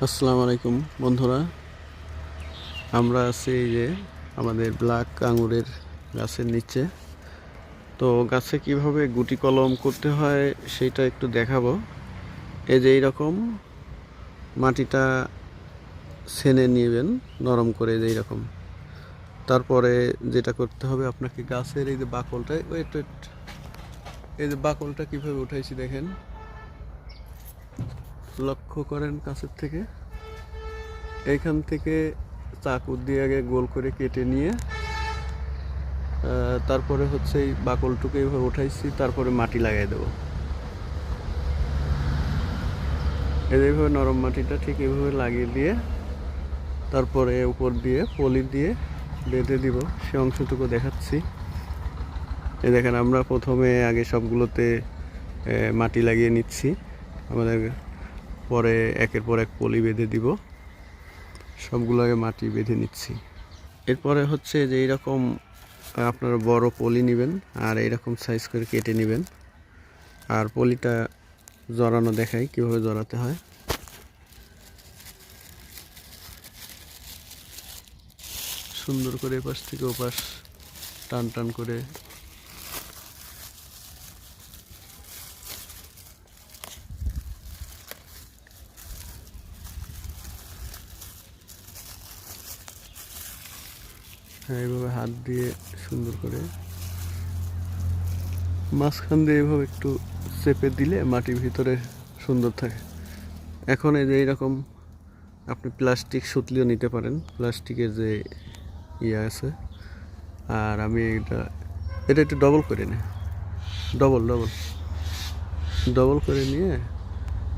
আসসালামু আলাইকুম বন্ধুরা, আমরা আছি এই যে আমাদের ব্ল্যাক আঙুরের গাছের নিচে। তো গাছে কিভাবে গুটি কলম করতে হয় সেটা একটু দেখাবো। এই যে এইরকম মাটিটা ছেনে নেবেন নরম করে, যে এইরকম। তারপরে যেটা করতে হবে আপনাকে, গাছের এই যে বাকলটা, এই যে বাকলটা কিভাবে উঠাইছি দেখেন, লক্ষ্য করেন কাছের থেকে। এইখান থেকে চাকু দিয়ে আগে গোল করে কেটে নিয়ে তারপরে হচ্ছে এই বাকলটুকু এইভাবে উঠাইছি, তারপরে মাটি লাগিয়ে দেবো। এইভাবে নরম মাটিটা ঠিক এইভাবে লাগিয়ে দিয়ে তারপরে উপর দিয়ে পলি দিয়ে বেঁধে দিব। সে অংশটুকু দেখাচ্ছি। এই দেখেন, আমরা প্রথমে আগে সবগুলোতে মাটি লাগিয়ে নিচ্ছি, আমাদের পরে একের পর এক পলি বেঁধে দিব। সবগুলো আগে মাটি বেঁধে নিচ্ছি। এরপরে হচ্ছে যে এইরকম আপনারা বড় পলি নেবেন আর এইরকম সাইজ করে কেটে নেবেন। আর পলিটা জড়ানো দেখাই কিভাবে জড়াতে হয়। সুন্দর করে এপাশ থেকে ওপাশ টান টান করে এইভাবে হাত দিয়ে সুন্দর করে মাঝখান দিয়ে এইভাবে একটু চেপে দিলে মাটির ভিতরে সুন্দর থাকে। এখন এই যে এইরকম আপনি প্লাস্টিক সুতলিও নিতে পারেন, প্লাস্টিকের যে ইয়ে আছে। আর আমি এটা একটু ডবল করে নিই, ডবল ডবল ডবল করে নিয়ে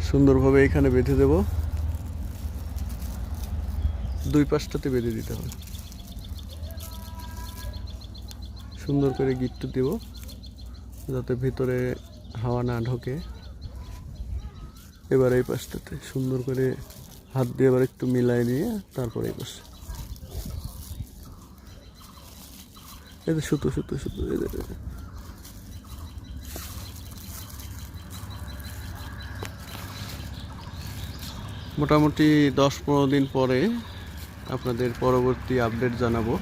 সুন্দরভাবে এইখানে বেঁধে দেব। দুই পাশটাতে বেঁধে দিতে হবে, সুন্দর করে গিট্টু দেব যাতে ভিতরে হাওয়া না ঢোকে। এবার এই পাশটাতে সুন্দর করে হাত দিয়ে এবার একটু মিলাই দিয়ে তারপরে এই পাশে এই যে সুতো সুতো সুতো মোটামুটি 10-15 দিন পরে আপনাদের পরবর্তী আপডেট জানাবো।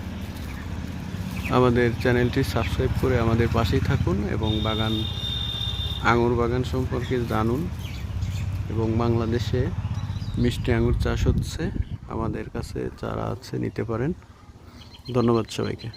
আমাদের চ্যানেলটি সাবস্ক্রাইব করে আমাদের পাশেই থাকুন এবং আঙুর বাগান সম্পর্কে জানুন। এবং বাংলাদেশে মিষ্টি আঙুর চাষ হচ্ছে, আমাদের কাছে চারা আছে, নিতে পারেন। ধন্যবাদ সবাইকে।